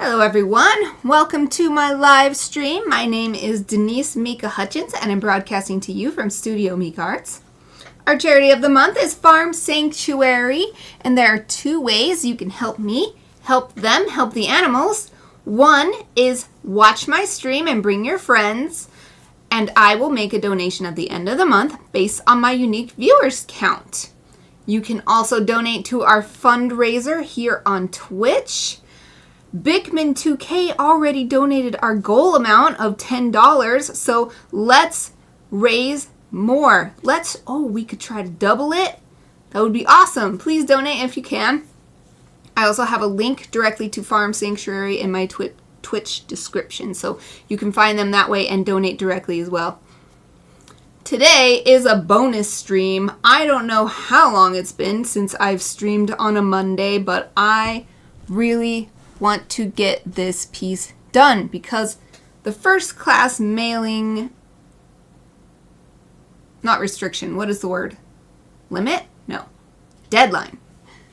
Hello everyone, welcome to my live stream. My name is Denise Hutchins and I'm broadcasting to you from Studio Mikarts. Our charity of the month is Farm Sanctuary, and there are two ways you can help me, help them, help the animals. One is watch my stream and bring your friends, and I will make a donation at the end of the month based on my unique viewers count. You can also donate to our fundraiser here on Twitch. Bigman2K already donated our goal amount of $10, so let's raise more. We could try to double it. That would be awesome. Please donate if you can. I also have a link directly to Farm Sanctuary in my Twitch description, so you can find them that way and donate directly as well. Today is a bonus stream. I don't know how long it's been since I've streamed on a Monday, but I really want to get this piece done because the first class mailing, not restriction, what is the word? Limit? No. Deadline.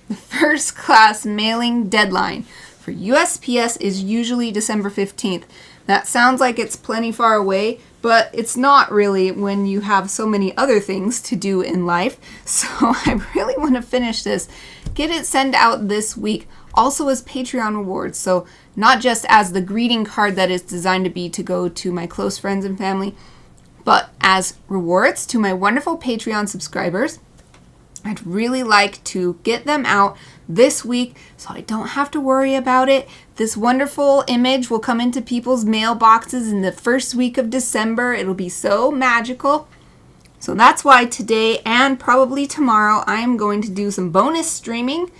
The first class mailing deadline for USPS is usually December 15th. That sounds like it's plenty far away, but it's not really when you have so many other things to do in life. So I really want to finish this, get it sent out this week, also as Patreon rewards. So not just as the greeting card that it's designed to be to go to my close friends and family, but as rewards to my wonderful Patreon subscribers. I'd really like to get them out this week so I don't have to worry about it. This wonderful image will come into people's mailboxes in the first week of December. It'll be so magical. So that's why today and probably tomorrow I am going to do some bonus streaming.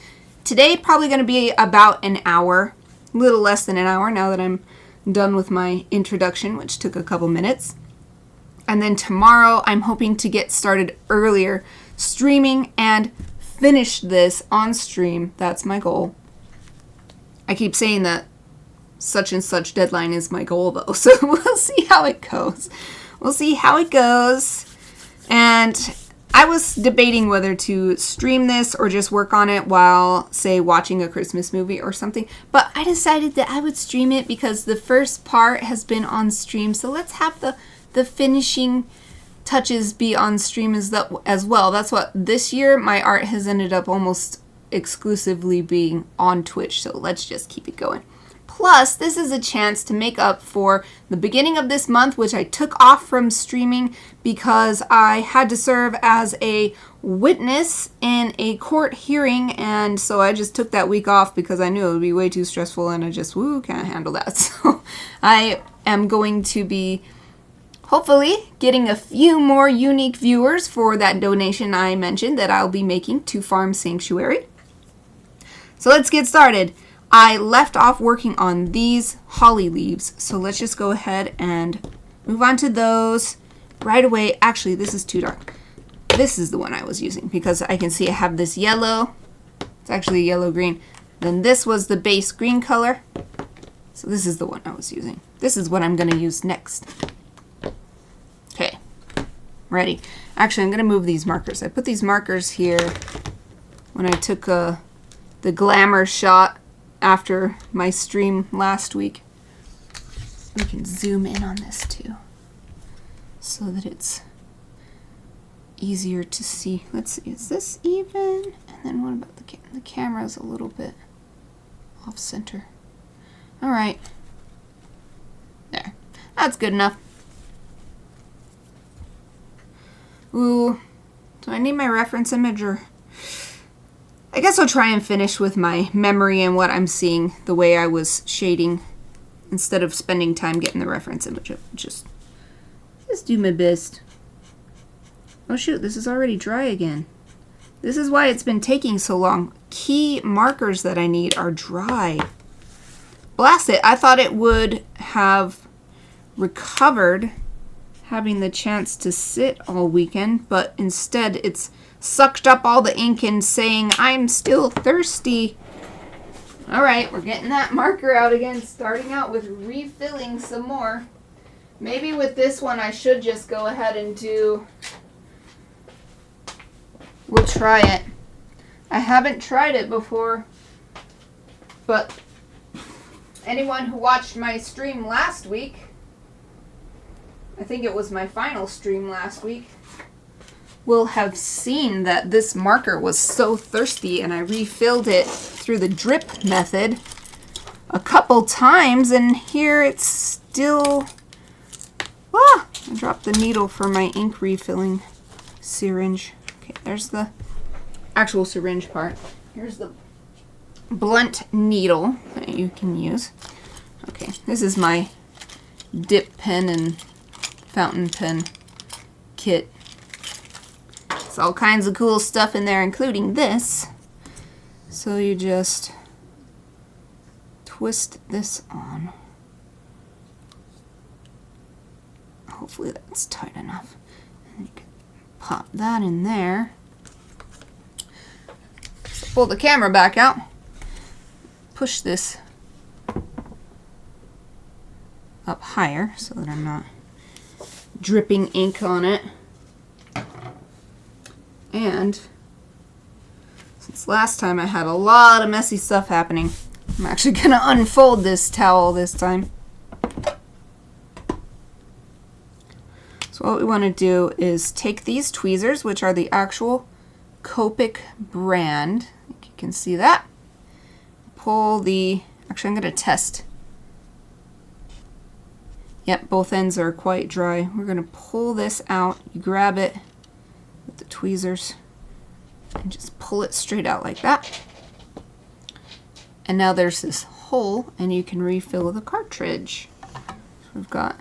Today probably going to be about an hour, a little less than an hour now that I'm done with my introduction, which took a couple minutes. And then tomorrow I'm hoping to get started earlier streaming and finish this on stream. That's my goal. I keep saying that such and such deadline is my goal though, so we'll see how it goes. And I was debating whether to stream this or just work on it while, say, watching a Christmas movie or something. But I decided that I would stream it because the first part has been on stream. So let's have the finishing touches be on stream as well. That's what this year my art has ended up almost exclusively being on Twitch. So let's just keep it going. Plus, this is a chance to make up for the beginning of this month, which I took off from streaming because I had to serve as a witness in a court hearing, and so I just took that week off because I knew it would be way too stressful and I just can't handle that. So I am going to be hopefully getting a few more unique viewers for that donation I mentioned that I'll be making to Farm Sanctuary. So let's get started. I left off working on these holly leaves, so let's just go ahead and move on to those right away. Actually, this is too dark. This is the one I was using because I can see I have this yellow. It's actually yellow-green. Then this was the base green color. So this is the one I was using. This is what I'm going to use next. Okay, ready. Actually, I'm going to move these markers. I put these markers here when I took the glamour shot after my stream last week. We can zoom in on this too so that it's easier to see. Let's see, is this even? And then what about the camera's a little bit off center. All right, there, that's good enough. Ooh, do I need my reference image or? I guess I'll try and finish with my memory and what I'm seeing the way I was shading instead of spending time getting the reference image. Just do my best. Oh shoot, this is already dry again. This is why it's been taking so long. Key markers that I need are dry. Blast it, I thought it would have recovered having the chance to sit all weekend, but instead it's sucked up all the ink and saying, I'm still thirsty. All right, we're getting that marker out again, starting out with refilling some more. Maybe with this one I should just go ahead and we'll try it. I haven't tried it before, but Anyone who watched my stream last week, I think it was my final stream last week, will have seen that this marker was so thirsty and I refilled it through the drip method a couple times, and here it's still... I dropped the needle for my ink refilling syringe. Okay, there's the actual syringe part. Here's the blunt needle that you can use. Okay, this is my dip pen and fountain pen kit. There's all kinds of cool stuff in there, including this. So you just twist this on. Hopefully that's tight enough. And you can pop that in there. So pull the camera back out. Push this up higher so that I'm not dripping ink on it. And since last time I had a lot of messy stuff happening, I'm actually going to unfold this towel this time. So what we want to do is take these tweezers, which are the actual Copic brand. I think you can see that. Pull the... Actually, I'm going to test. Yep, both ends are quite dry. We're going to pull this out. You grab it with the tweezers and just pull it straight out like that. And now there's this hole, and you can refill the cartridge. So we've got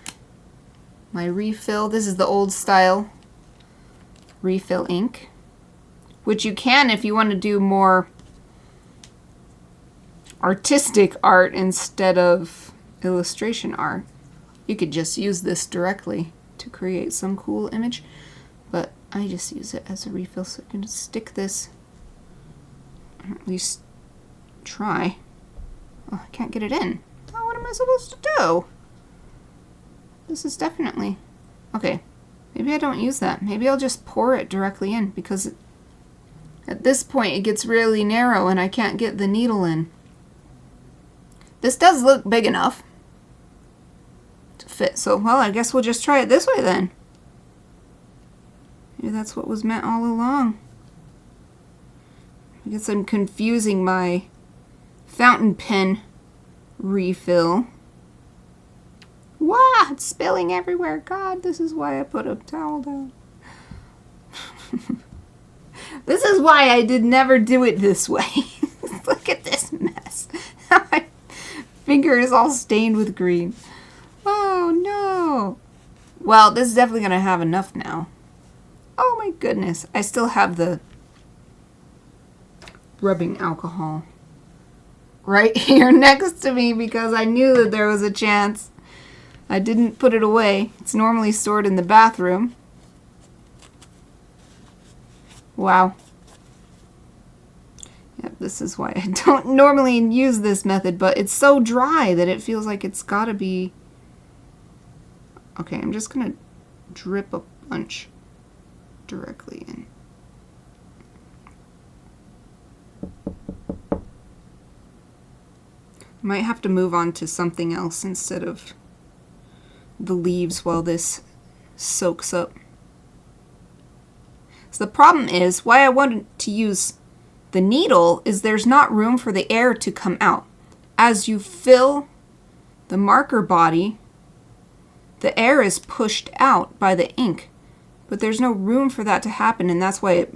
my refill. This is the old style refill ink, which you can if you want to do more artistic art instead of illustration art. You could just use this directly to create some cool image, but I just use it as a refill, so I can just stick this, or at least try. Oh, I can't get it in. Oh, what am I supposed to do? This is definitely... Okay, maybe I don't use that. Maybe I'll just pour it directly in, because at this point it gets really narrow and I can't get the needle in. This does look big enough to fit, so, well, I guess we'll just try it this way then. Maybe that's what was meant all along. I guess I'm confusing my fountain pen refill. Wow, it's spilling everywhere. God, this is why I put a towel down. This is why I did never do it this way. Look at this mess. My finger is all stained with green. Oh, no. Well, this is definitely going to have enough now. Oh, my goodness. I still have the rubbing alcohol right here next to me because I knew that there was a chance. I didn't put it away. It's normally stored in the bathroom. Wow. Yep, this is why I don't normally use this method, but it's so dry that it feels like it's gotta be... Okay, I'm just gonna drip a bunch directly in. Might have to move on to something else instead of the leaves while this soaks up. So the problem is, why I wanted to use the needle is there's not room for the air to come out. As you fill the marker body, the air is pushed out by the ink, but there's no room for that to happen, and that's why it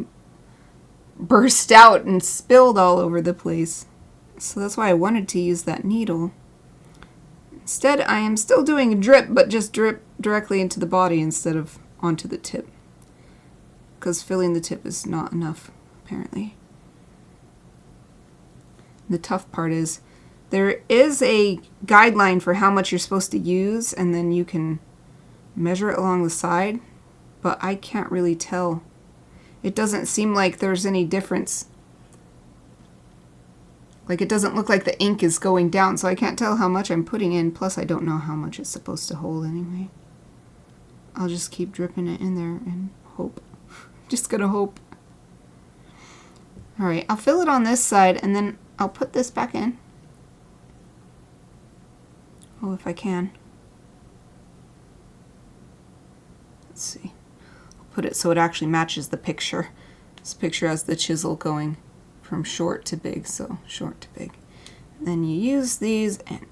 burst out and spilled all over the place. So that's why I wanted to use that needle. Instead, I am still doing a drip, but just drip directly into the body instead of onto the tip, because filling the tip is not enough, apparently. The tough part is there is a guideline for how much you're supposed to use, and then you can measure it along the side, but I can't really tell. It doesn't seem like there's any difference. Like, it doesn't look like the ink is going down, so I can't tell how much I'm putting in, plus I don't know how much it's supposed to hold anyway. I'll just keep dripping it in there and hope. Just gonna hope. Alright, I'll fill it on this side, and then I'll put this back in. Oh, if I can. Let's see. I'll put it so it actually matches the picture. This picture has the chisel going from short to big, so short to big. And then you use these and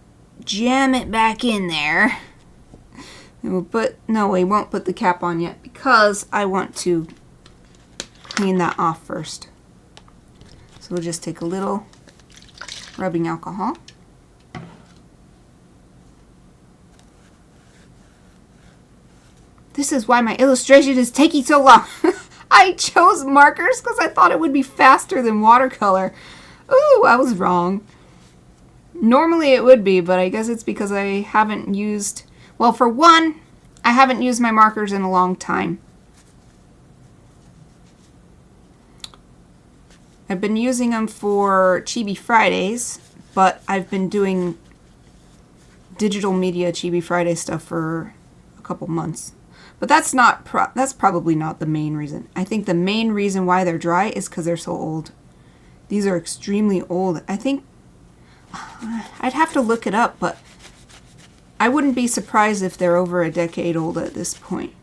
jam it back in there. And we'll put, no, we won't put the cap on yet because I want to clean that off first. So we'll just take a little rubbing alcohol. This is why my illustration is taking so long. I chose markers because I thought it would be faster than watercolor. Ooh, I was wrong. Normally it would be, but I guess it's because I haven't used... Well, for one, I haven't used my markers in a long time. I've been using them for Chibi Fridays, but I've been doing digital media Chibi Friday stuff for a couple months. But that's probably not the main reason. I think the main reason why they're dry is because they're so old. These are extremely old. I think I'd have to look it up, but I wouldn't be surprised if they're over a decade old at this point.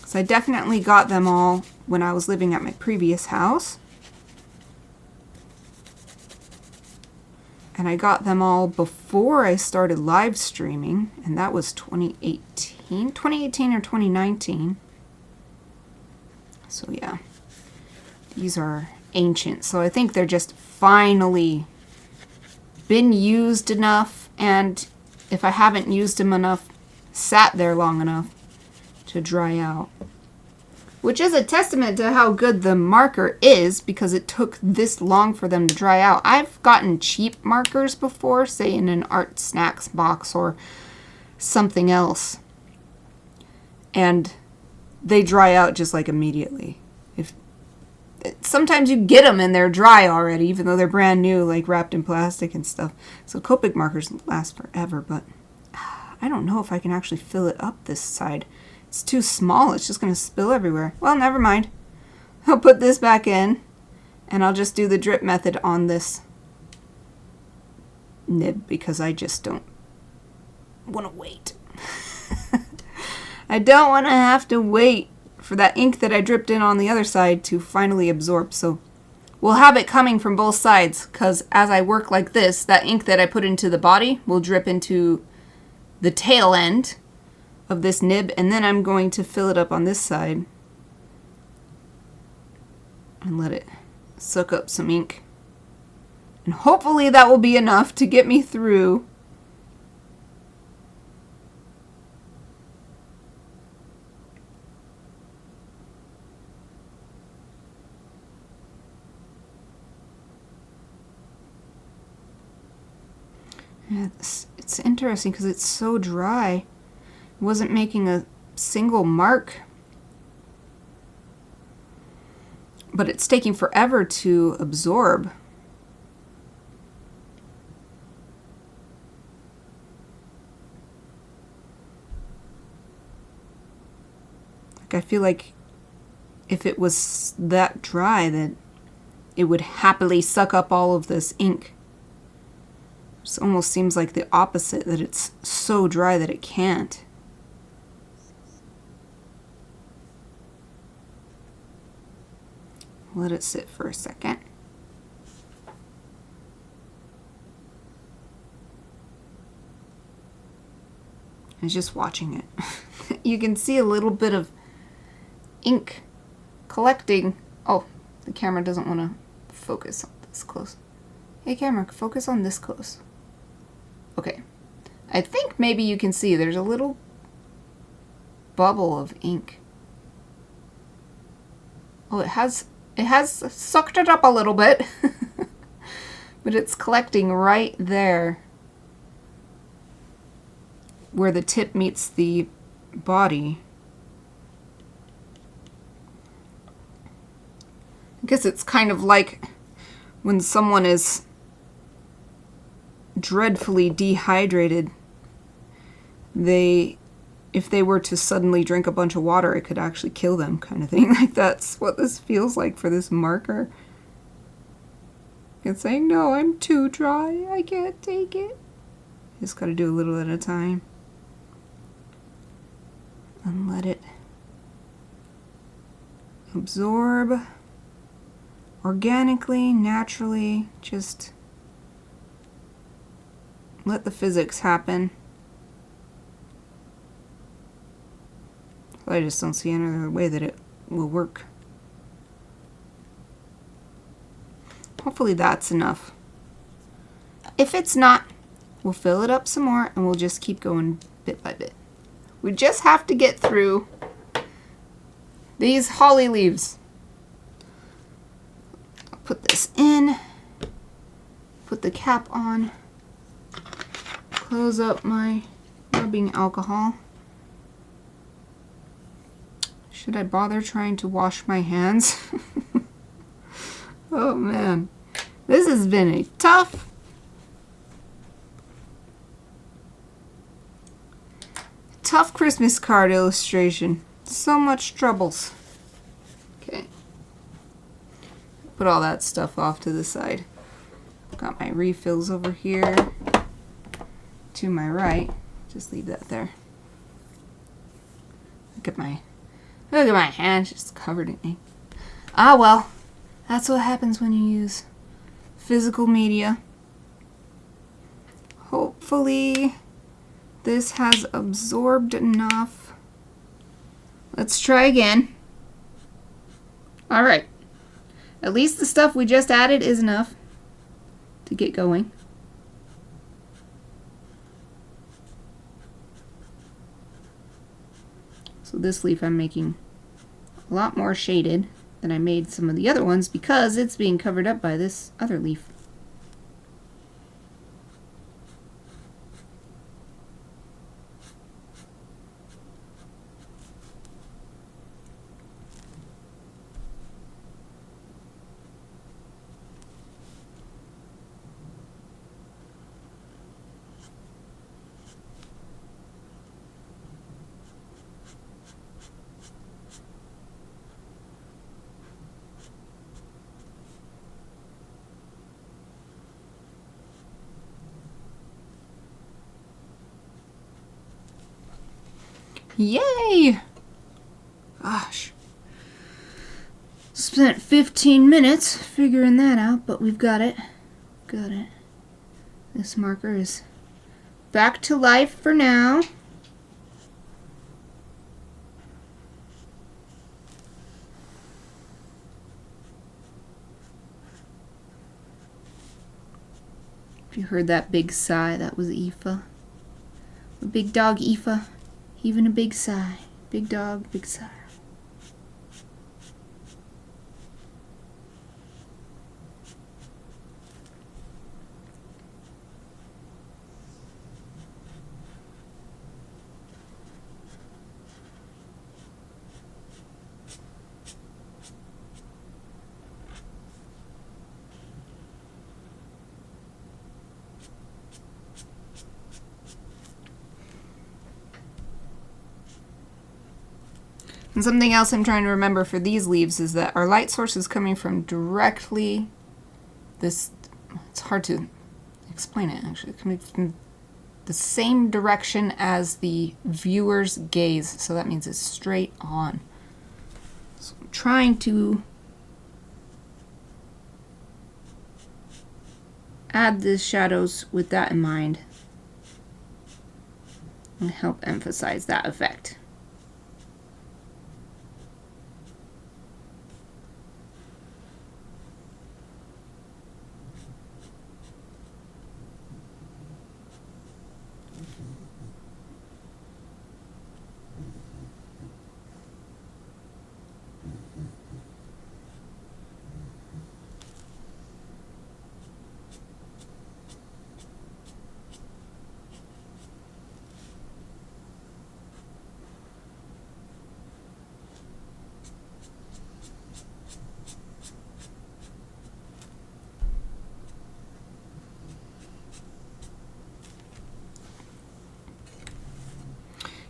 So I definitely got them all when I was living at my previous house. And I got them all before I started live streaming, and that was 2018 or 2019. So yeah, these are ancient. So I think they're just finally been used enough, and if I haven't used them enough, sat there long enough to dry out. Which is a testament to how good the marker is, because it took this long for them to dry out. I've gotten cheap markers before, say in an art snacks box or something else, and they dry out just like immediately. Sometimes you get them and they're dry already, even though they're brand new, like wrapped in plastic and stuff. So Copic markers last forever, but I don't know if I can actually fill it up this side. It's too small. It's just going to spill everywhere. Well, never mind. I'll put this back in, and I'll just do the drip method on this nib because I just don't want to wait. I don't want to have to wait for that ink that I dripped in on the other side to finally absorb. So we'll have it coming from both sides, because as I work like this, that ink that I put into the body will drip into the tail end of this nib, and then I'm going to fill it up on this side and let it soak up some ink. And hopefully that will be enough to get me through it's interesting because it's so dry. It wasn't making a single mark, but it's taking forever to absorb. Like, I feel like if it was that dry, that it would happily suck up all of this ink. It almost seems like the opposite, that it's so dry that it can't. Let it sit for a second. I was just watching it. You can see a little bit of ink collecting. Oh, the camera doesn't want to focus on this close. Hey camera, focus on this close. Okay. I think maybe you can see there's a little bubble of ink. Oh, it has sucked it up a little bit. But it's collecting right there where the tip meets the body. I guess it's kind of like when someone is dreadfully dehydrated. If they were to suddenly drink a bunch of water, it could actually kill them, kind of thing. Like, that's what this feels like for this marker. It's saying, no, I'm too dry. I can't take it. Just gotta do a little at a time. And let it absorb organically, naturally. Just let the physics happen. I just don't see any other way that it will work. Hopefully that's enough. If it's not, we'll fill it up some more and we'll just keep going bit by bit. We just have to get through these holly leaves. I'll put this in, put the cap on, close up my rubbing alcohol. Should I bother trying to wash my hands? Oh man, this has been a tough Christmas card illustration. So much troubles. Okay. Put all that stuff off to the side. Got my refills over here to my right. Just leave that there. Look at my hand, just covered in ink. Ah well, that's what happens when you use physical media. Hopefully this has absorbed enough. Let's try again. Alright. At least the stuff we just added is enough to get going. So this leaf I'm making a lot more shaded than I made some of the other ones because it's being covered up by this other leaf. Yay! Gosh. Spent 15 minutes figuring that out, but we've got it. Got it. This marker is back to life for now. If you heard that big sigh, that was Aoife. The big dog Aoife. Even a big sigh. Big dog, big sigh. And something else I'm trying to remember for these leaves is that our light source is coming from directly this, it's hard to explain it actually, coming from the same direction as the viewer's gaze, so that means it's straight on. So I'm trying to add the shadows with that in mind and help emphasize that effect.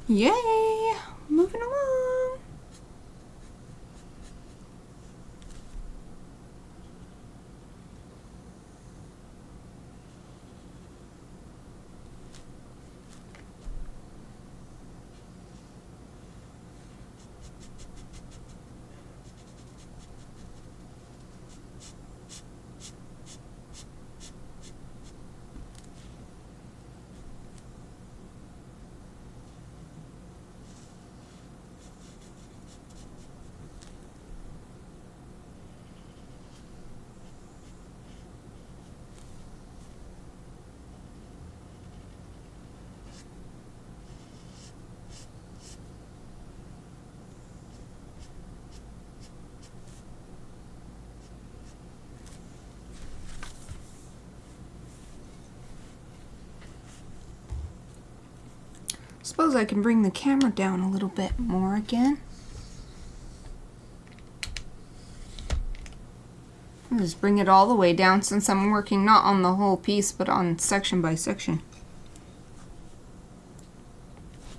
Yay! Moving along. Suppose I can bring the camera down a little bit more again. I'll just bring it all the way down since I'm working not on the whole piece but on section by section.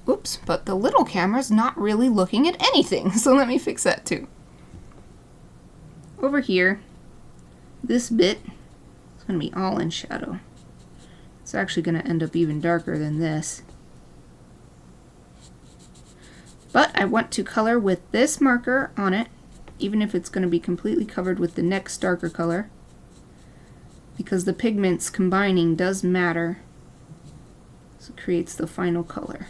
Oops, but the little camera's not really looking at anything, so let me fix that too. Over here, this bit is going to be all in shadow. It's actually going to end up even darker than this. But I want to color with this marker on it, even if it's going to be completely covered with the next darker color, because the pigments combining does matter. So it creates the final color.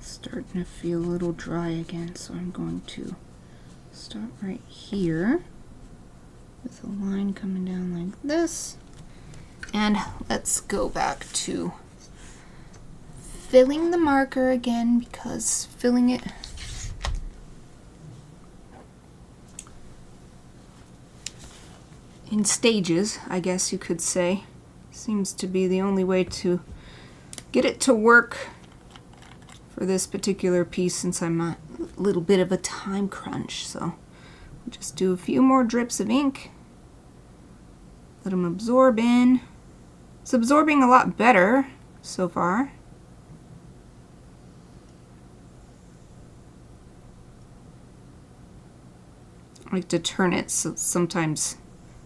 Starting to feel a little dry again, so I'm going to stop right here with a line coming down like this. And let's go back to filling the marker again, because filling it in stages, I guess you could say, seems to be the only way to get it to work for this particular piece, since I'm a little bit of a time crunch. So I'll just do a few more drips of ink, let them absorb in. It's absorbing a lot better so far. I like to turn it, so sometimes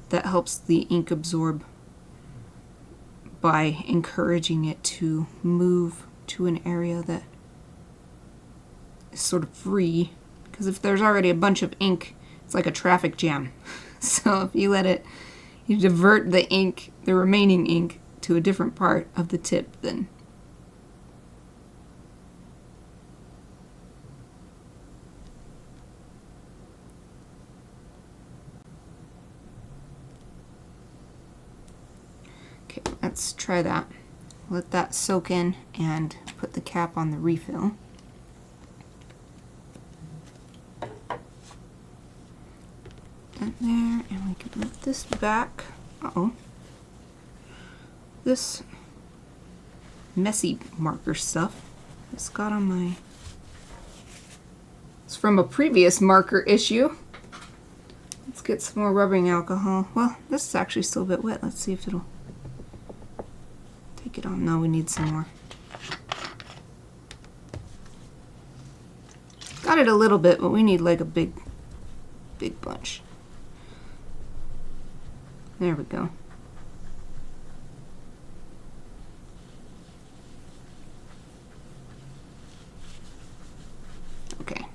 that helps the ink absorb by encouraging it to move to an area that is sort of free, because if there's already a bunch of ink, it's like a traffic jam. So if you let it, you divert the ink, the remaining ink, to a different part of the tip, then okay, let's try that. Let that soak in and put the cap on the refill. That there, and we can move this back. Uh-oh. This messy marker stuff just got on my... It's from a previous marker issue. Let's get some more rubbing alcohol. Well, this is actually still a bit wet. Let's see if it'll take it on. No, we need some more. Got it a little bit, but we need like a big bunch. There we go. Okay.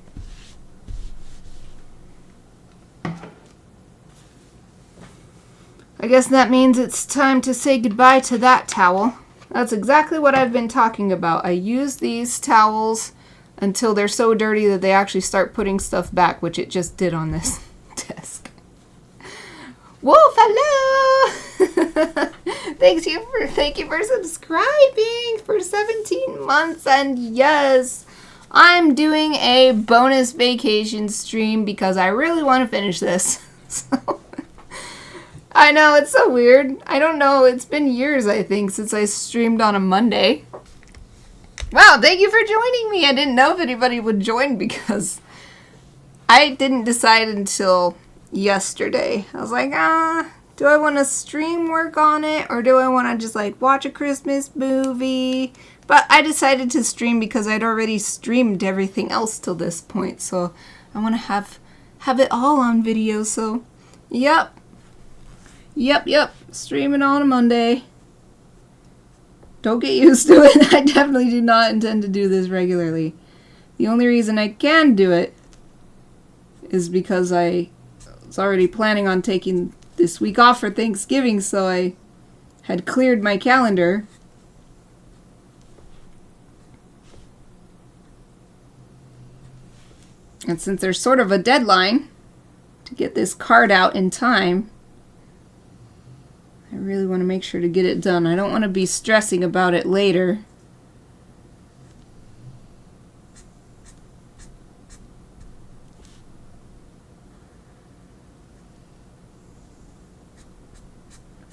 I guess that means it's time to say goodbye to that towel. That's exactly what I've been talking about. I use these towels until they're so dirty that they actually start putting stuff back, which it just did on this desk. Wolf, hello! Thank you for subscribing for 17 months, and yes, I'm doing a bonus vacation stream because I really want to finish this. So, I know, it's so weird. I don't know, it's been years, I think, since I streamed on a Monday. Wow, thank you for joining me. I didn't know if anybody would join because I didn't decide until yesterday. I was like, Do I want to stream work on it, or do I want to just like watch a Christmas movie? But I decided to stream because I'd already streamed everything else till this point, so I want to have it all on video. So yep, streaming on a Monday. Don't get used to it. I definitely do not intend to do this regularly. The only reason I can do it is because I was already planning on taking this week off for Thanksgiving, so I had cleared my calendar. And since there's sort of a deadline to get this card out in time, I really want to make sure to get it done. I don't want to be stressing about it later.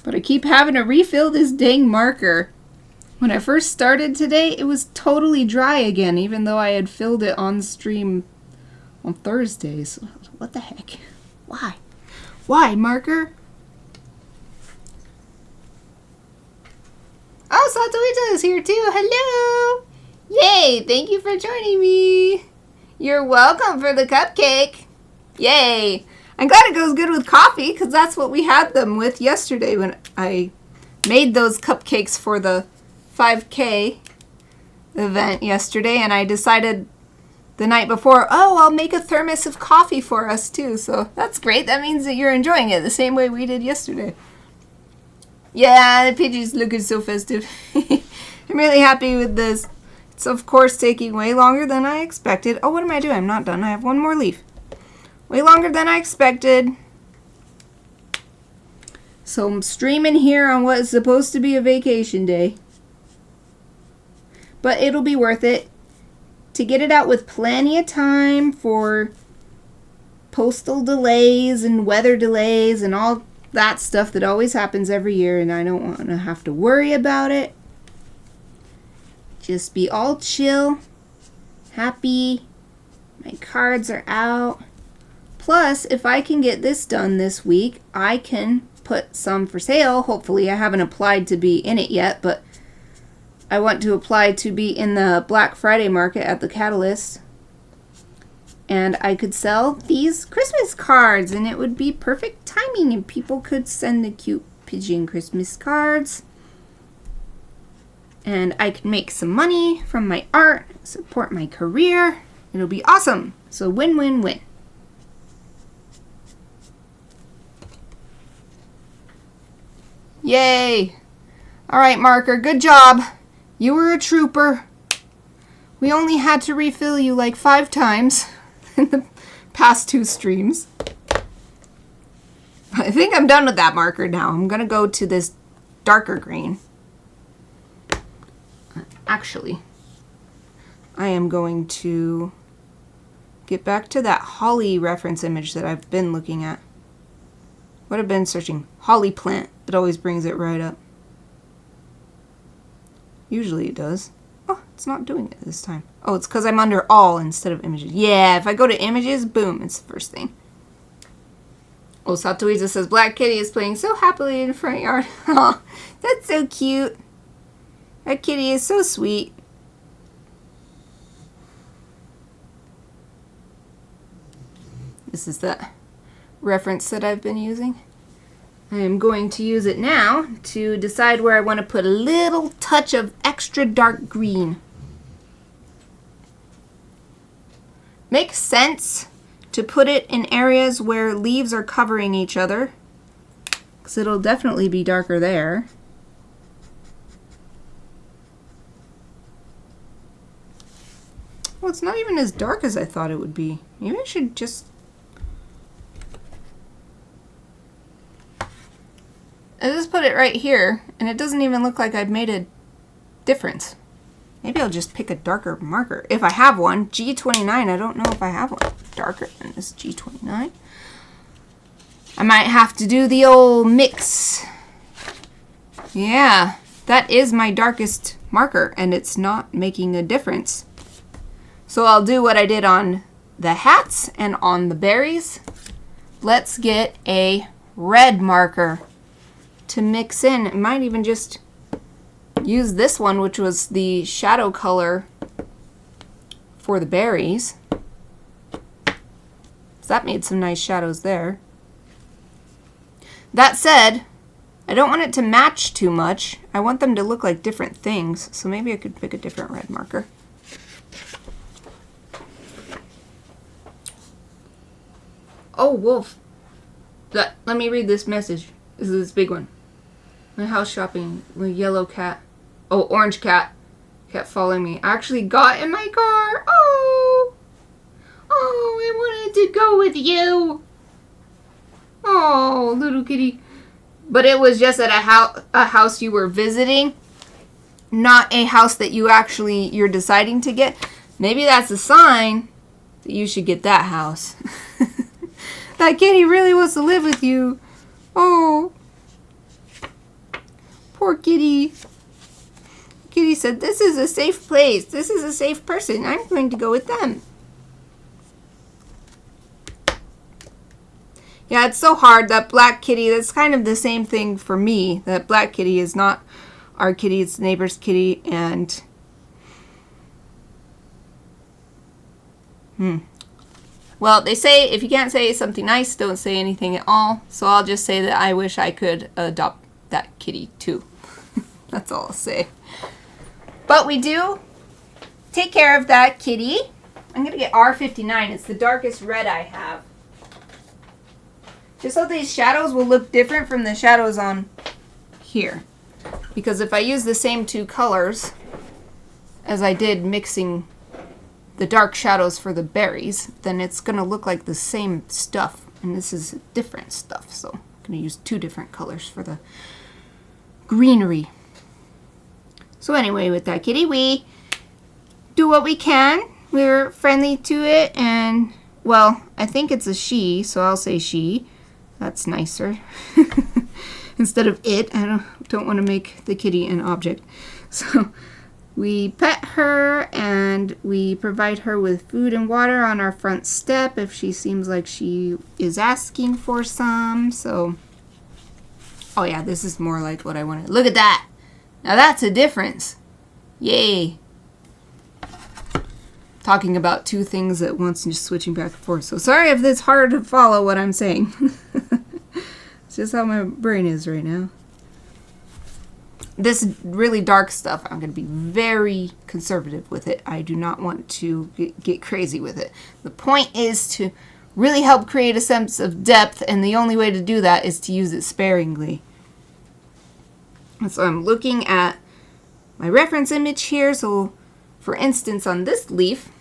But I keep having to refill this dang marker. When I first started today, it was totally dry again, even though I had filled it on stream on Thursdays. What the heck? Why? Why, marker? Oh, Satuita is here too. Hello! Yay! Thank you for joining me. You're welcome for the cupcake. Yay! I'm glad it goes good with coffee, because that's what we had them with yesterday when I made those cupcakes for the 5K event yesterday, and I decided the night before, oh, I'll make a thermos of coffee for us too. So that's great. That means that you're enjoying it the same way we did yesterday. Yeah, the Pidgey's looking so festive. I'm really happy with this. It's of course taking way longer than I expected. Oh, what am I doing? I'm not done. I have one more leaf. Way longer than I expected. So I'm streaming here on what is supposed to be a vacation day. But it'll be worth it. To get it out with plenty of time for postal delays and weather delays and all that stuff that always happens every year, and I don't want to have to worry about it. Just be all chill, happy. My cards are out. Plus, if I can get this done this week, I can put some for sale. Hopefully, I haven't applied to be in it yet, but I want to apply to be in the Black Friday market at the Catalyst. And I could sell these Christmas cards, and it would be perfect timing, and people could send the cute pigeon Christmas cards. And I could make some money from my art, support my career. It'll be awesome. So win, win, win. Yay! All right, marker, good job. You were a trooper. We only had to refill you like 5 times in the past 2 streams. I think I'm done with that marker now. I'm going to go to this darker green. Actually, I am going to get back to that holly reference image that I've been looking at. What I've been searching. Holly plant. It always brings it right up. Usually it does. Oh, it's not doing it this time. Oh, it's because I'm under all instead of images. Yeah, if I go to images, boom, it's the first thing. Oh, Satuiza says, Black Kitty is playing so happily in the front yard. Oh, that's so cute. That kitty is so sweet. This is the reference that I've been using. I am going to use it now to decide where I want to put a little touch of extra dark green. Makes sense to put it in areas where leaves are covering each other, because it'll definitely be darker there. Well, it's not even as dark as I thought it would be. Maybe I should just... I just put it right here, and it doesn't even look like I've made a difference. Maybe I'll just pick a darker marker. If I have one. G29, I don't know if I have one darker than this G29. I might have to do the old mix. Yeah, that is my darkest marker, and it's not making a difference. So I'll do what I did on the hats and on the berries. Let's get a red marker. to mix in. I might even just use this one, which was the shadow color for the berries. So that made some nice shadows there. That said, I don't want it to match too much. I want them to look like different things, so maybe I could pick a different red marker. Oh, wolf. Let me read this message. This is this big one. My house shopping. The yellow cat. Oh, orange cat. Kept following me. I actually got in my car. Oh, I wanted to go with you. Oh, little kitty. But it was just at a house you were visiting, not a house that you're deciding to get. Maybe that's a sign that you should get that house. That kitty really wants to live with you. Oh, poor kitty. Kitty said, this is a safe place. This is a safe person. I'm going to go with them. Yeah, it's so hard. That black kitty, that's kind of the same thing for me. That black kitty is not our kitty, it's the neighbor's kitty. And well, they say if you can't say something nice, don't say anything at all. So I'll just say that I wish I could adopt that kitty too. That's all I'll say. But we do take care of that kitty. I'm going to get R59. It's the darkest red I have. Just so these shadows will look different from the shadows on here. Because if I use the same two colors as I did mixing the dark shadows for the berries, then it's going to look like the same stuff. And this is different stuff. So I'm going to use two different colors for the greenery. So anyway, with that kitty, we do what we can. We're friendly to it. And, well, I think it's a she, so I'll say she. That's nicer. Instead of it. I don't want to make the kitty an object. So we pet her and we provide her with food and water on our front step if she seems like she is asking for some. So, oh yeah, this is more like what I wanted. Look at that. Now that's a difference. Yay. Talking about two things at once and just switching back and forth. So sorry if it's hard to follow what I'm saying. It's just how my brain is right now. This really dark stuff, I'm going to be very conservative with it. I do not want to get crazy with it. The point is to really help create a sense of depth, and the only way to do that is to use it sparingly. And so I'm looking at my reference image here. So for instance, on this leaf,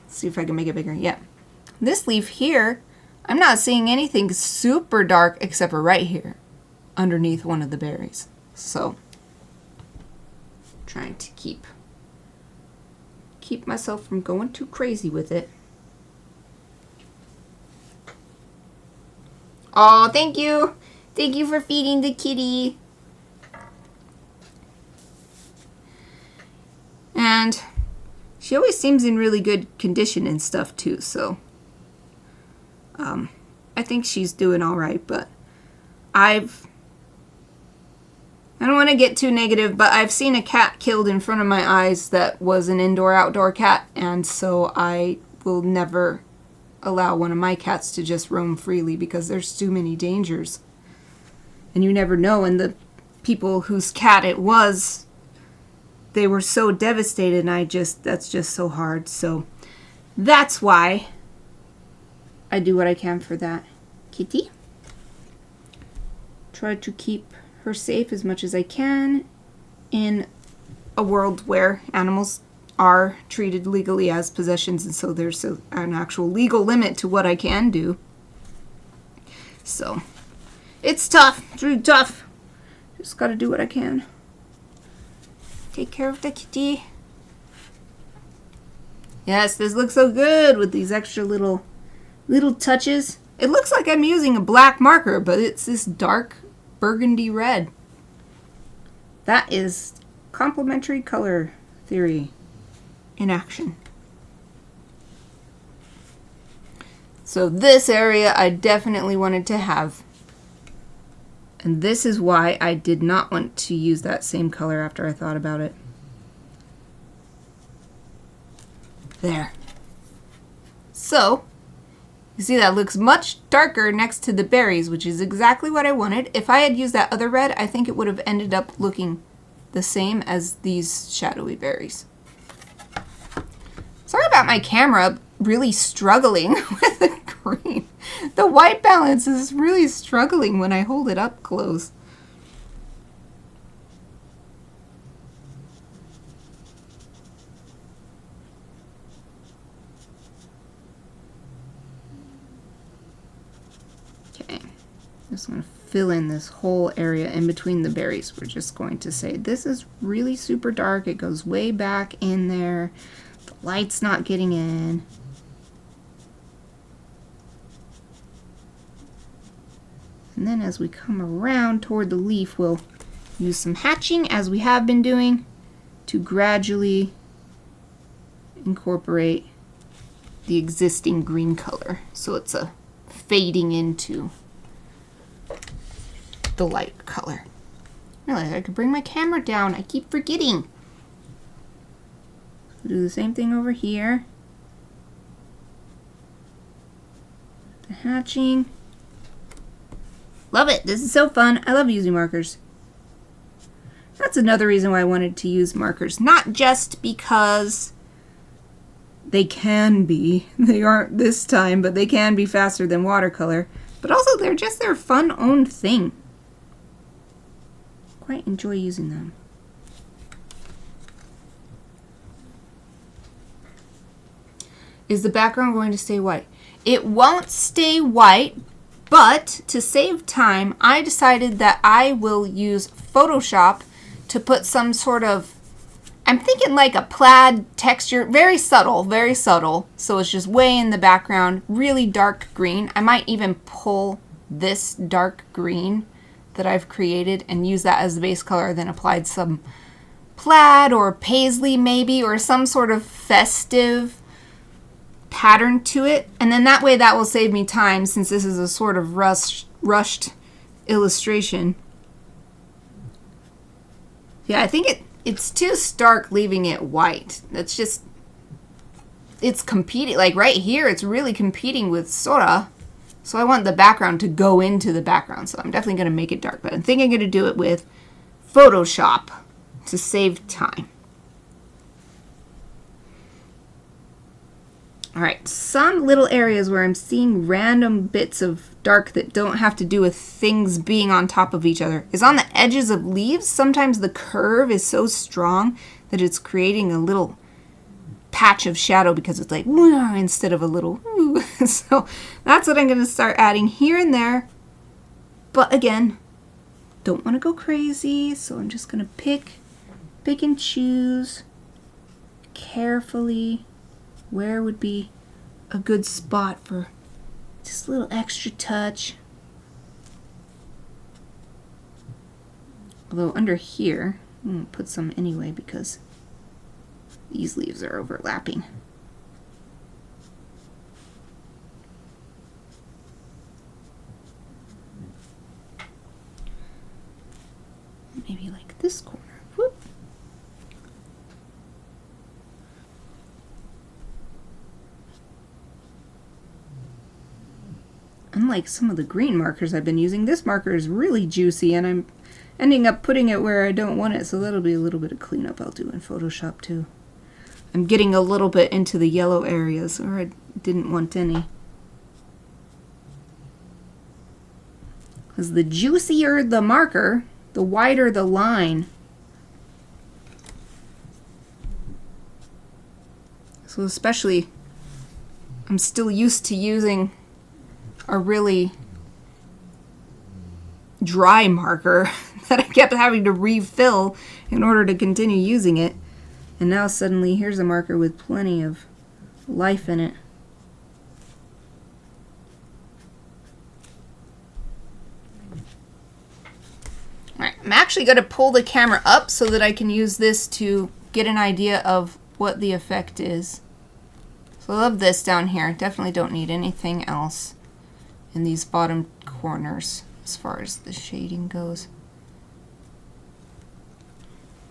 let's see if I can make it bigger. Yeah. This leaf here, I'm not seeing anything super dark except for right here underneath one of the berries. So trying to keep myself from going too crazy with it. Oh, thank you. Thank you for feeding the kitty. And she always seems in really good condition and stuff too, so I think she's doing all right. But I don't want to get too negative, but I've seen a cat killed in front of my eyes that was an indoor-outdoor cat, and so I will never allow one of my cats to just roam freely because there's too many dangers. And you never know, and the people whose cat it was, they were so devastated, and that's just so hard. So that's why I do what I can for that kitty. Try to keep her safe as much as I can in a world where animals are treated legally as possessions, and so there's an actual legal limit to what I can do. So it's tough. It's really tough. Just gotta do what I can. Take care of the kitty. Yes, this looks so good with these extra little touches. It looks like I'm using a black marker, but it's this dark burgundy red. That is complementary color theory in action. So this area I definitely wanted to have And this is why I did not want to use that same color after I thought about it. There. So, you see that looks much darker next to the berries, which is exactly what I wanted. If I had used that other red, I think it would have ended up looking the same as these shadowy berries. Sorry about my camera really struggling with the green. The white balance is really struggling when I hold it up close. Okay, just going to fill in this whole area in between the berries. We're just going to say this is really super dark. It goes way back in there. The light's not getting in. And then as we come around toward the leaf, we'll use some hatching, as we have been doing, to gradually incorporate the existing green color. So it's a fading into the light color. I realized I could bring my camera down. I keep forgetting. We'll do the same thing over here. The hatching. Love it. This is so fun. I love using markers. That's another reason why I wanted to use markers. Not just because they can be. They aren't this time, but they can be faster than watercolor. But also they're just their fun own thing. Quite enjoy using them. Is the background going to stay white? It won't stay white. But to save time, I decided that I will use Photoshop to put some sort of, I'm thinking like a plaid texture, very subtle, so it's just way in the background, really dark green. I might even pull this dark green that I've created and use that as the base color, then applied some plaid or paisley maybe, or some sort of festive pattern to it, and then that way that will save me time, since this is a sort of rushed illustration. Yeah, I think it's too stark leaving it white. That's just, it's competing, like right here it's really competing with Sora, so I want the background to go into the background, so I'm definitely going to make it dark, but I think I'm going to do it with Photoshop to save time. Alright, some little areas where I'm seeing random bits of dark that don't have to do with things being on top of each other is on the edges of leaves. Sometimes the curve is so strong that it's creating a little patch of shadow because it's like instead of a little so that's what I'm going to start adding here and there. But again, don't want to go crazy, so I'm just going to pick and choose carefully where would be a good spot for just a little extra touch. Although under here, I'm going to put some anyway because these leaves are overlapping. Maybe like this corner. Whoop. Unlike some of the green markers I've been using, this marker is really juicy and I'm ending up putting it where I don't want it, so that'll be a little bit of cleanup I'll do in Photoshop too. I'm getting a little bit into the yellow areas where I didn't want any. Because the juicier the marker, the wider the line. So especially, I'm still used to using a really dry marker that I kept having to refill in order to continue using it. And now suddenly here's a marker with plenty of life in it. Alright, I'm actually going to pull the camera up so that I can use this to get an idea of what the effect is. So I love this down here. Definitely don't need anything else in these bottom corners. as far as the shading goes.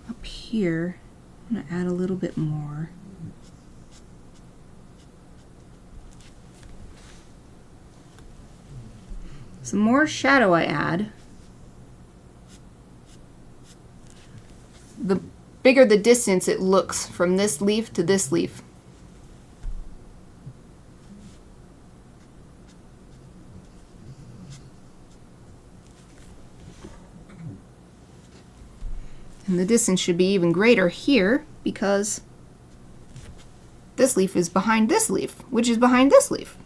Up here, I'm going to add a little bit more. The more shadow I add, the bigger the distance it looks from this leaf to this leaf. And the distance should be even greater here because this leaf is behind this leaf, which is behind this leaf.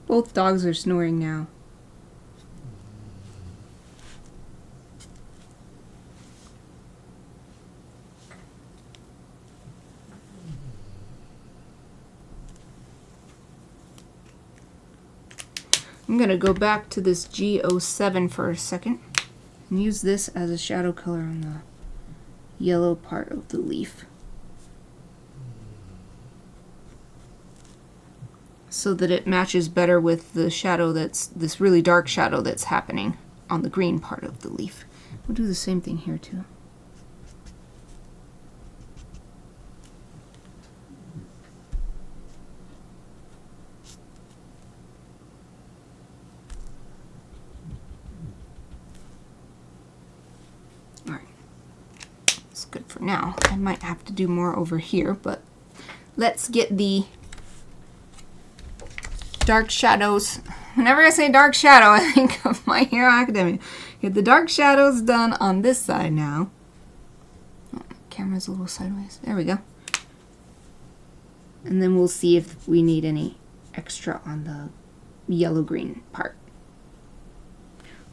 Both dogs are snoring now. I'm going to go back to this G07 for a second and use this as a shadow color on the yellow part of the leaf, so that it matches better with the shadow that's this really dark shadow that's happening on the green part of the leaf. We'll do the same thing here too. All right, that's good for now. I might have to do more over here, but let's get the dark shadows. Whenever I say dark shadow, I think of My Hero Academia. Get the dark shadows done on this side now. Oh, camera's a little sideways. There we go. And then we'll see if we need any extra on the yellow-green part.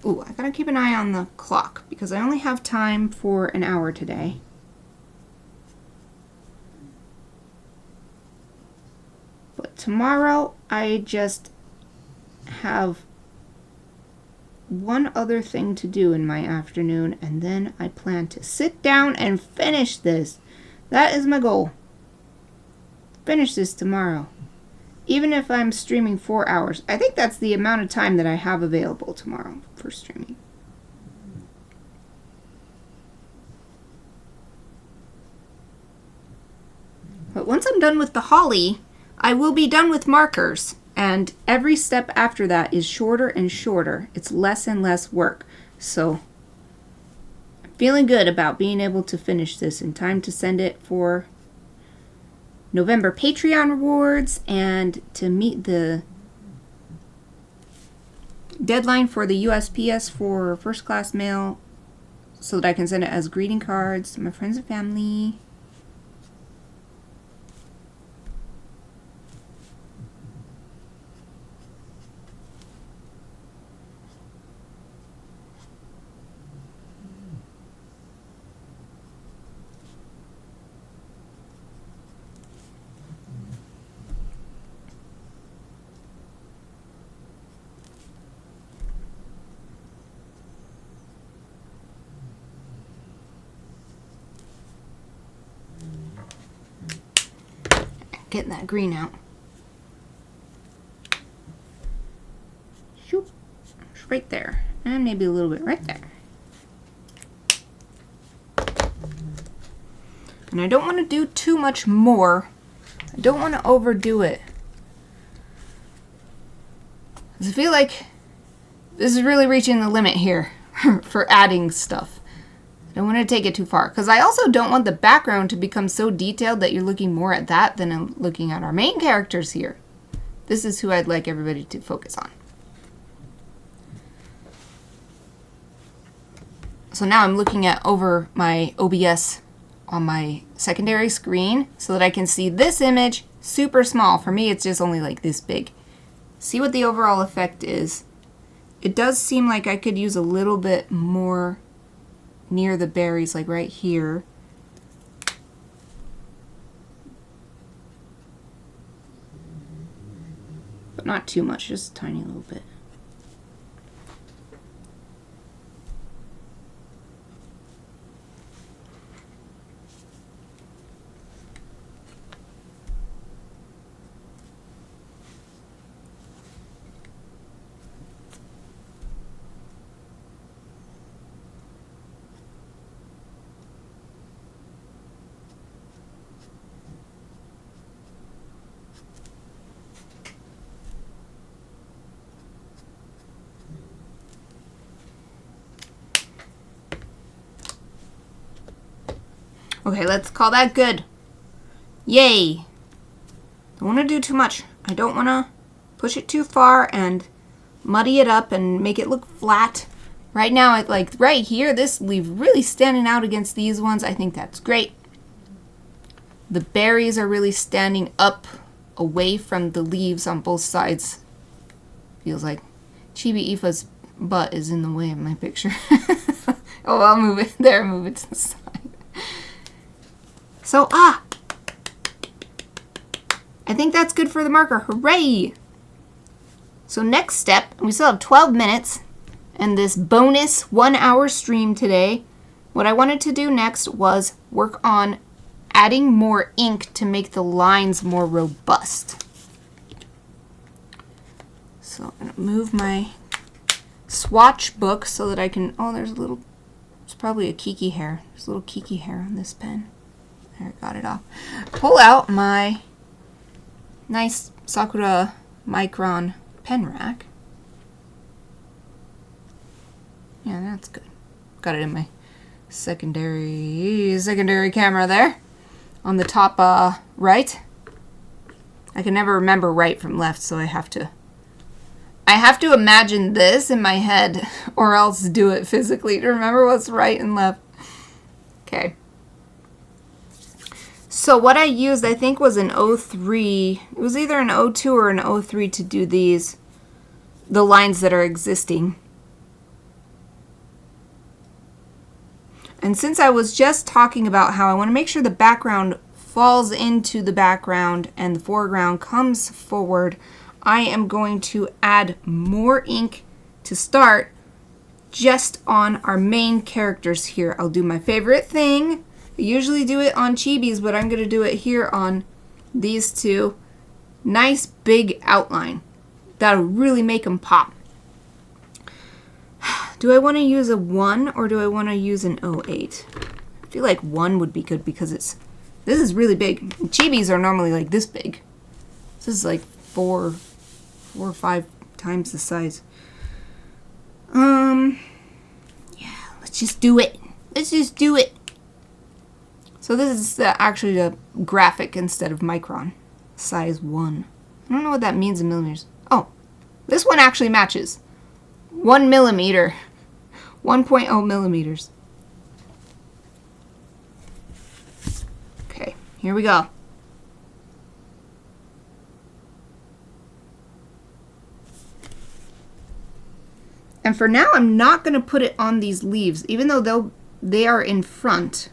Ooh, I gotta keep an eye on the clock because I only have time for an hour today. But tomorrow, I just have one other thing to do in my afternoon, and then I plan to sit down and finish this. That is my goal. Finish this tomorrow. Even if I'm streaming 4 hours. I think that's the amount of time that I have available tomorrow for streaming. But once I'm done with the holly, I will be done with markers, and every step after that is shorter and shorter. It's less and less work. So I'm feeling good about being able to finish this in time to send it for November Patreon rewards and to meet the deadline for the USPS for first class mail so that I can send it as greeting cards to my friends and family. Getting that green out. Shoop. Right there. And maybe a little bit right there. And I don't want to do too much more. I don't want to overdo it. 'Cause I feel like this is really reaching the limit here for adding stuff. I don't want to take it too far, because I also don't want the background to become so detailed that you're looking more at that than I'm looking at our main characters here. This is who I'd like everybody to focus on. So now I'm looking at over my OBS on my secondary screen so that I can see this image super small. For me, it's just only like this big. See what the overall effect is. it does seem like I could use a little bit more near the berries, like right here. But not too much, just a tiny little bit. Okay, let's call that good. Yay! Don't want to do too much. I don't want to push it too far and muddy it up and make it look flat. Right now, like right here, this leaf really standing out against these ones. I think that's great. The berries are really standing up away from the leaves on both sides. Feels like Chibi Ifa's butt is in the way of my picture. Oh, I'll move it there, move it to the side. So, I think that's good for the marker. Hooray! So next step, we still have 12 minutes and this bonus 1-hour stream today. What I wanted to do next was work on adding more ink to make the lines more robust. So I'm going to move my swatch book so that I can, oh, there's probably a kiki hair. There's a little kiki hair on this pen. There, got it off. Pull out my nice Sakura Micron pen rack. Yeah, that's good. Got it in my secondary camera there on the top right. I can never remember right from left, so I have to imagine this in my head or else do it physically to remember what's right and left. Okay. So what I used, I think, was an 03. It was either an 02 or an 03 to do the lines that are existing. And since I was just talking about how I want to make sure the background falls into the background and the foreground comes forward, I am going to add more ink to start just on our main characters here. I'll do my favorite thing. I usually do it on chibis, but I'm going to do it here on these two. Nice big outline. That'll really make them pop. Do I want to use a 1 or do I want to use an 08? I feel like 1 would be good because this is really big. Chibis are normally like this big. This is like 4 or 5 times the size. Yeah, let's just do it. Let's just do it. So this is actually the graphic instead of micron. Size 1. I don't know what that means in millimeters. Oh, this one actually matches. 1 millimeter. 1.0 millimeters. Okay, here we go. And for now, I'm not going to put it on these leaves, even though they are in front.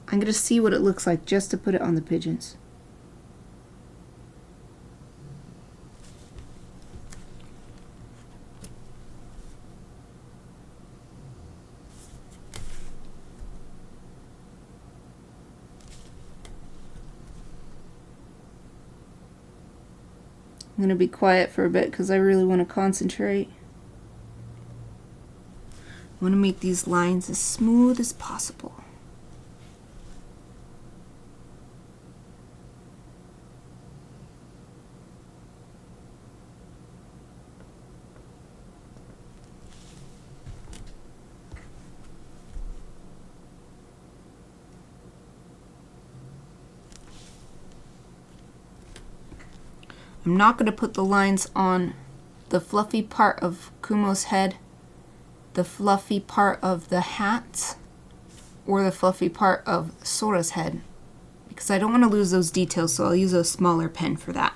I'm going to see what it looks like just to put it on the pigeons. I'm going to be quiet for a bit because I really want to concentrate. I want to make these lines as smooth as possible. I'm not going to put the lines on the fluffy part of Kumo's head, the fluffy part of the hat, or the fluffy part of Sora's head, because I don't want to lose those details, so I'll use a smaller pen for that.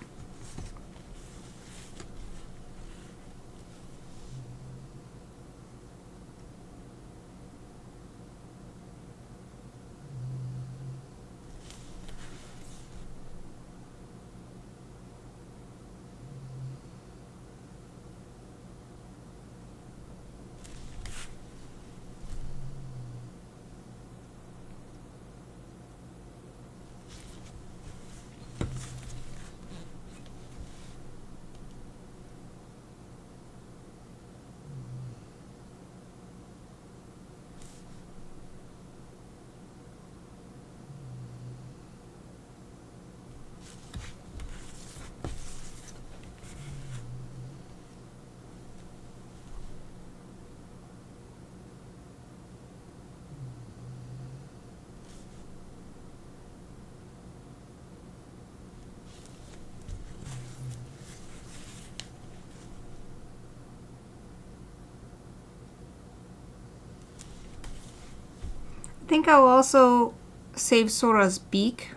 think I'll also save Sora's beak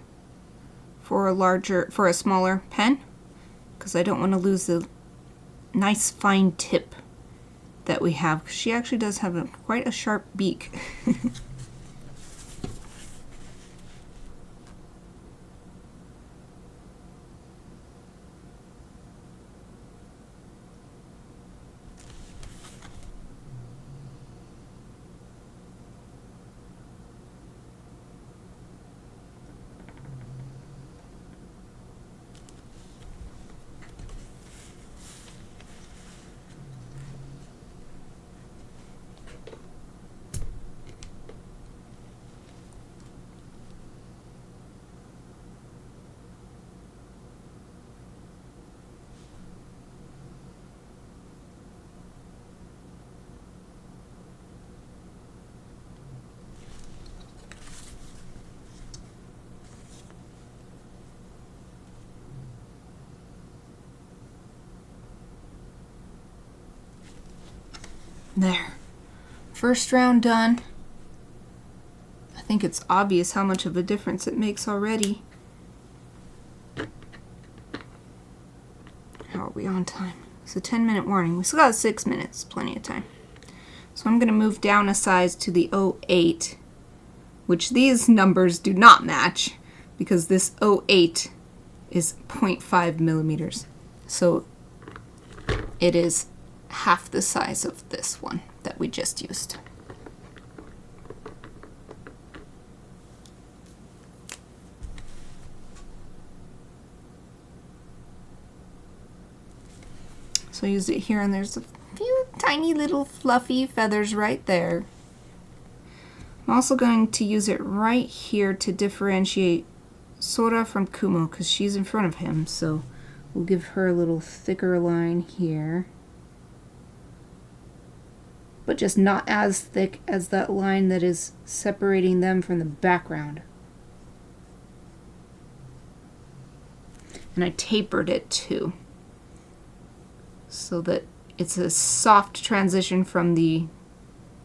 for a smaller pen, because I don't want to lose the nice fine tip that we have. She actually does have quite a sharp beak. There. First round done. I think it's obvious how much of a difference it makes already. How are we on time? It's a 10-minute warning. We still got 6 minutes, plenty of time. So I'm going to move down a size to the 08, which these numbers do not match because this 08 is 0.5 millimeters. So it is half the size of this one that we just used. So I used it here, and there's a few tiny little fluffy feathers right there. I'm also going to use it right here to differentiate Sora from Kumo, because she's in front of him, so we'll give her a little thicker line here. But just not as thick as that line that is separating them from the background. And I tapered it too, so that it's a soft transition from the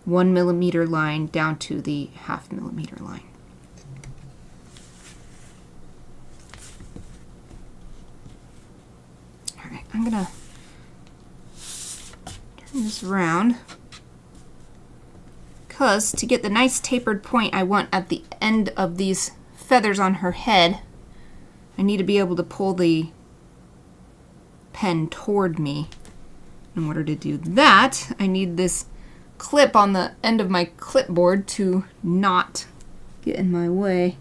1 millimeter line down to the 0.5 millimeter line. All right, I'm gonna turn this around, because to get the nice tapered point I want at the end of these feathers on her head, I need to be able to pull the pen toward me. In order to do that, I need this clip on the end of my clipboard to not get in my way.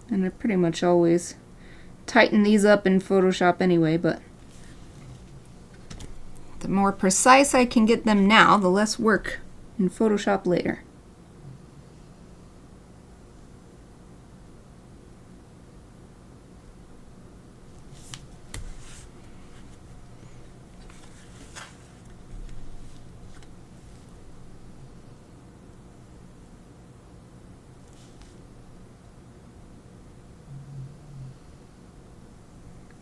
And I pretty much always tighten these up in Photoshop anyway, but the more precise I can get them now, the less work in Photoshop later.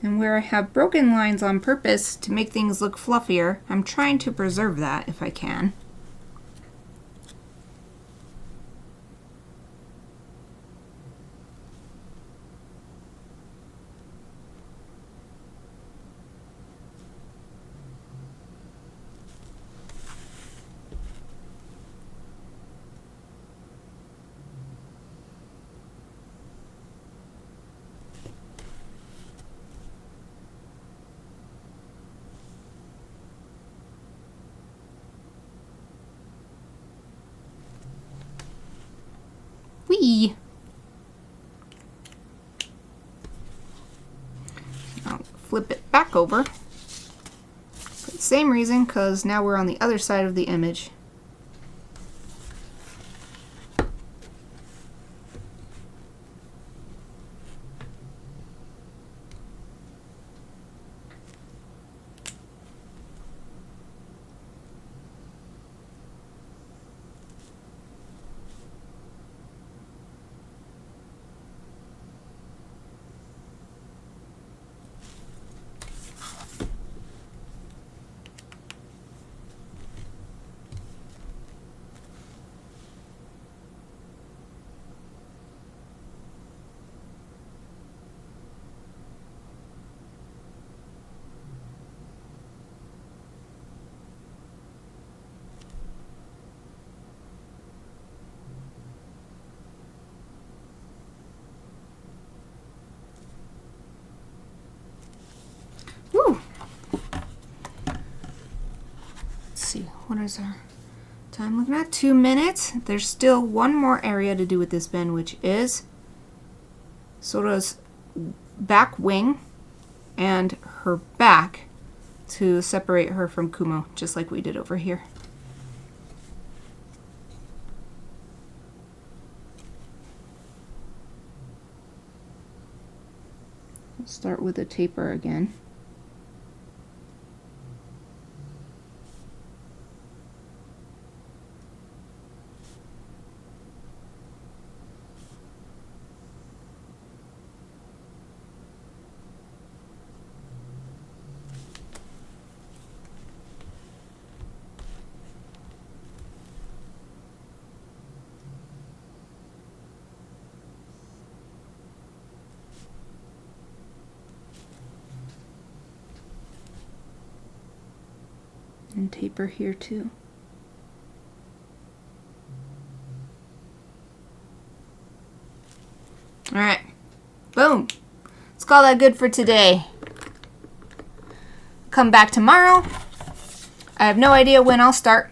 And where I have broken lines on purpose to make things look fluffier, I'm trying to preserve that if I can. Whee! I'll flip it back over. For the same reason, because now we're on the other side of the image. what is our time looking at? 2 minutes. There's still one more area to do with this bin, which is Sora's back wing and her back to separate her from Kumo, just like we did over here. We'll start with a taper again. And taper here too. All right, boom. Let's call that good for today. Come back tomorrow. I have no idea when I'll start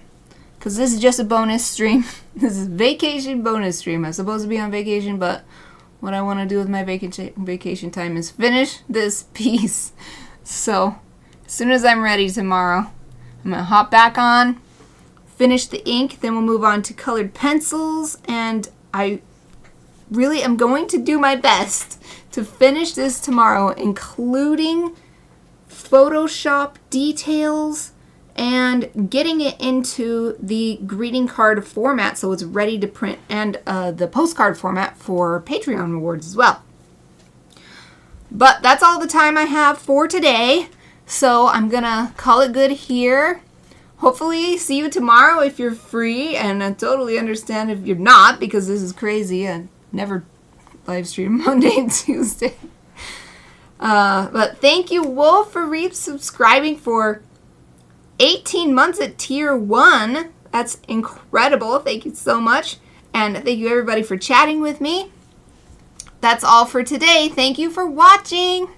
because this is just a bonus stream. This is vacation bonus stream. I'm supposed to be on vacation, but what I want to do with my vacation time is finish this piece. So as soon as I'm ready tomorrow, I'm going to hop back on, finish the ink, then we'll move on to colored pencils, and I really am going to do my best to finish this tomorrow, including Photoshop details and getting it into the greeting card format so it's ready to print, and the postcard format for Patreon rewards as well. But that's all the time I have for today. So I'm gonna call it good here. Hopefully see you tomorrow if you're free, and I totally understand if you're not because this is crazy. I never live stream Monday and Tuesday. But thank you, Wolf, for subscribing for 18 months at tier 1. That's incredible. Thank you so much. And thank you everybody for chatting with me. That's all for today. Thank you for watching.